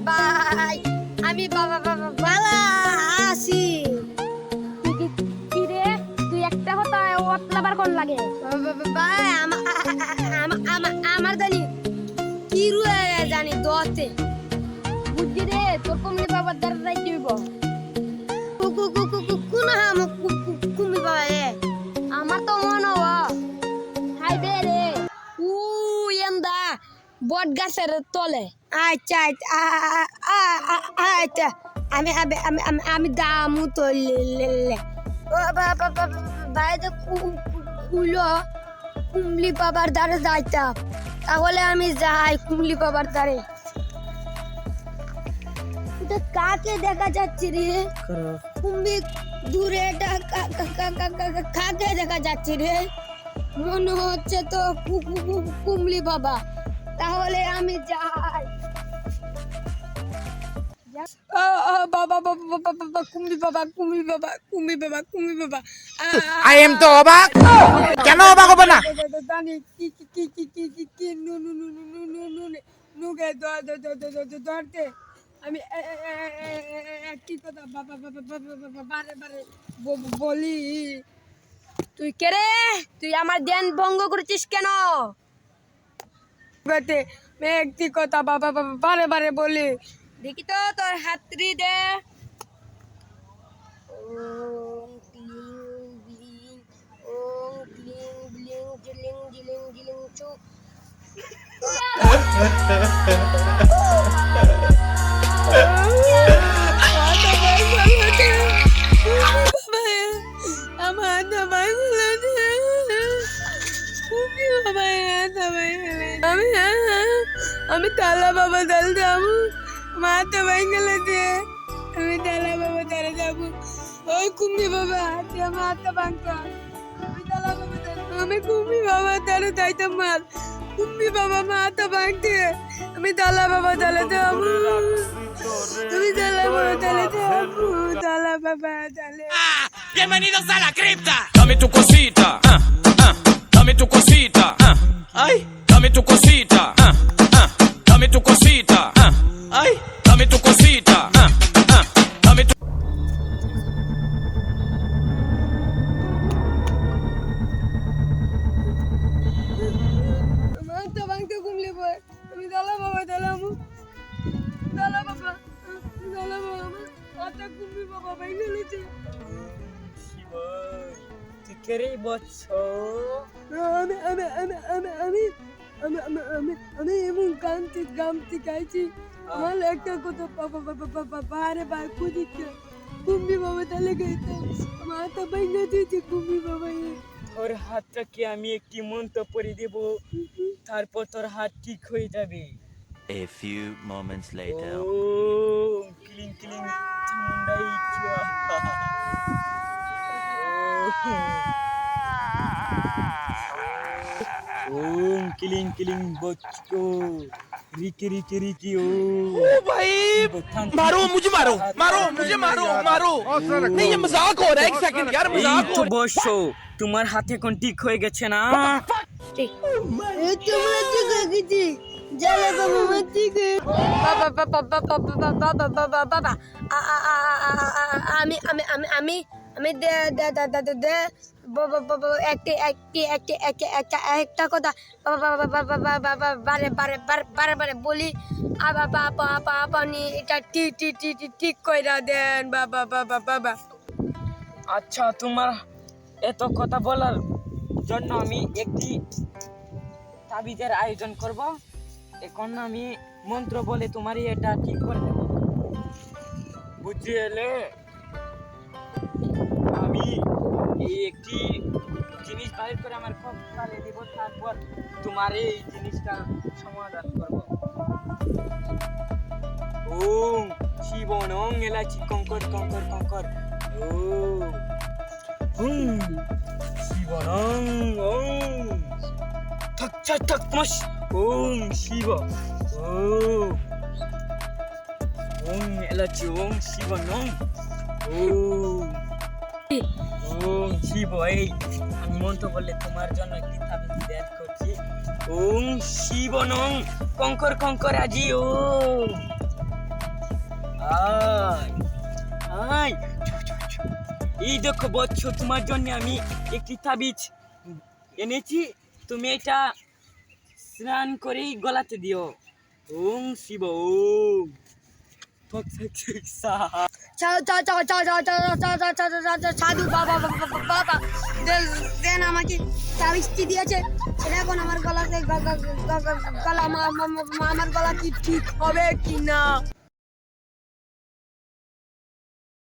ভাই আমি ভালো আছি। কি রে তুই একটা কথা ওতলাবার কোন লাগে ভাই আমার জানি কি রুয়ে জানি দতে বুদ্ধি রে তোর কমলি বাবার দ্বারা যাই দিব কোন হাম কুমি বাবা আমার তো মন হাই বে রে এন্দা বট গাছের তলে আচ্ছা আচ্ছা আমি আমি আমি আমি আমি দামু তো ভাই তো কুলো কুমলি বাবার দ্বারে যাইতাম তাহলে আমি যাই কুমলি বাবার দ্বারে। এটা কাকে দেখা যাচ্ছে রে কুমলি দূরে কাকে দেখা যাচ্ছে রে মনে হচ্ছে তো কুমলি বাবা তাহলে আমি যাই। বাবা কুমলি বাবা কুমলি বাবা কুমলি বাবা কুমলি বাবা আই এম তো অবাক কেন অবাক হবে না জানি কি নুকে ধরতে আমি একটি কথা বারে বারে বলি। তুই কে রে তুই আমার ধ্যান ভঙ্গ করেছিস কেন বেটে একটি কথা বারে বারে বলি। দেখি তো তোর হাতড়ি দে আমি তালা বাবা দল যাবো মা তো গেলে যে আমি তালা বাবা দলে যাবো ওই কুম্ভি বাবা হাতে আমার হাতটা ভাঙতা আমি তালা বাবা আমি কুম্ভি বাবা দলে যাইতাম মার কুম্ভি বাবা মা হাতটা ভাঙতে আমি তালা বাবা দলে যাবো তুমি তালা বাবা দলে যাবো তালা বাবা দলে। Bienvenidos a la cripta. Dame tu cosita, dame tu cosita, ay, dame tu cosita, dame tu cosita, ay, dame tu cosita, dame tu. মাথা ভাঙতে কুমলি বই আমি তালা বাবা দালামু তালা বাবা মাথা কুমলি বাবা ভাঙে নিতে তুই কেরে বচ্ছ আমি আমি আমি আমি আমি আমি আমি আমি আমি এমন গামতি গাইছি আমার একটা কথা বারে বার খুঁজিচ্ছে কুম্ভি বাবা তাহলে গাইতে মাথা ভাঙে দিয়েছে কুম্ভি বাবা তোর হাতটাকে আমি একটি মন্ত্র পড়ে দেব তারপর তোর হাত ঠিক হয়ে যাবে। A few moments later. ও ক্লিং ক্লিং চামুন্ডাই ओम किलिंग किलिंग बच्चो रिकी रिकी रिकी ओ भाई मारो मुझे मारो मारो नहीं ये मजाक हो रहा है एक सेकंड यार मजाक हो रहा বসো তোমার হাতে কোন ঠিক হয়ে গেছে না তোমরা ঠিক হয়ে গেছি জ্বালা বাবা ঠিক বাবা আমি আমি আমি আমি আমি একটা কথা বারে বারে বারে বারে বলি আপনি এটা ঠিক কইরা দেন বাবা বাবা বাবা। আচ্ছা তোমার এত কথা বলার জন্য আমি একটি তাবিজের আয়োজন করব। এখন আমি মন্ত্র বলে তোমার এটা ঠিক করে দেব বুঝে এলে। আমি এই একটি জিনিস বাইর করে আমার কপালে দেব তারপর তোমার এই জিনিসটা সমাধান করব। ওম শিবনং এলাচি কঙ্কর কঙ্কর কঙ্কর ওম হুম শিবনং ওম ঠক ঠক ঠক মশ ওম শিব ওম ওম এলাচি ওম শিবনং ওম ওম শিব এই আমি মন্ত্র বললে তোমার জন্য একটি তাবিজ বের করছি। ওম শিবনং কঙ্কর কঙ্কর আজি ও আয় আয় এই দেখো বৎস, তোমার জন্য আমি একটি তাবিজ এনেছি। তুমি এটা স্নান করেই গলাতে দিও। ওম শিব ওম সাধু বাবা বাবা দেন আমাকে তাবিজটি দিয়েছে, সেটা এখন আমার গলাতে গলা আমার গলা কি ঠিক হবে কি না?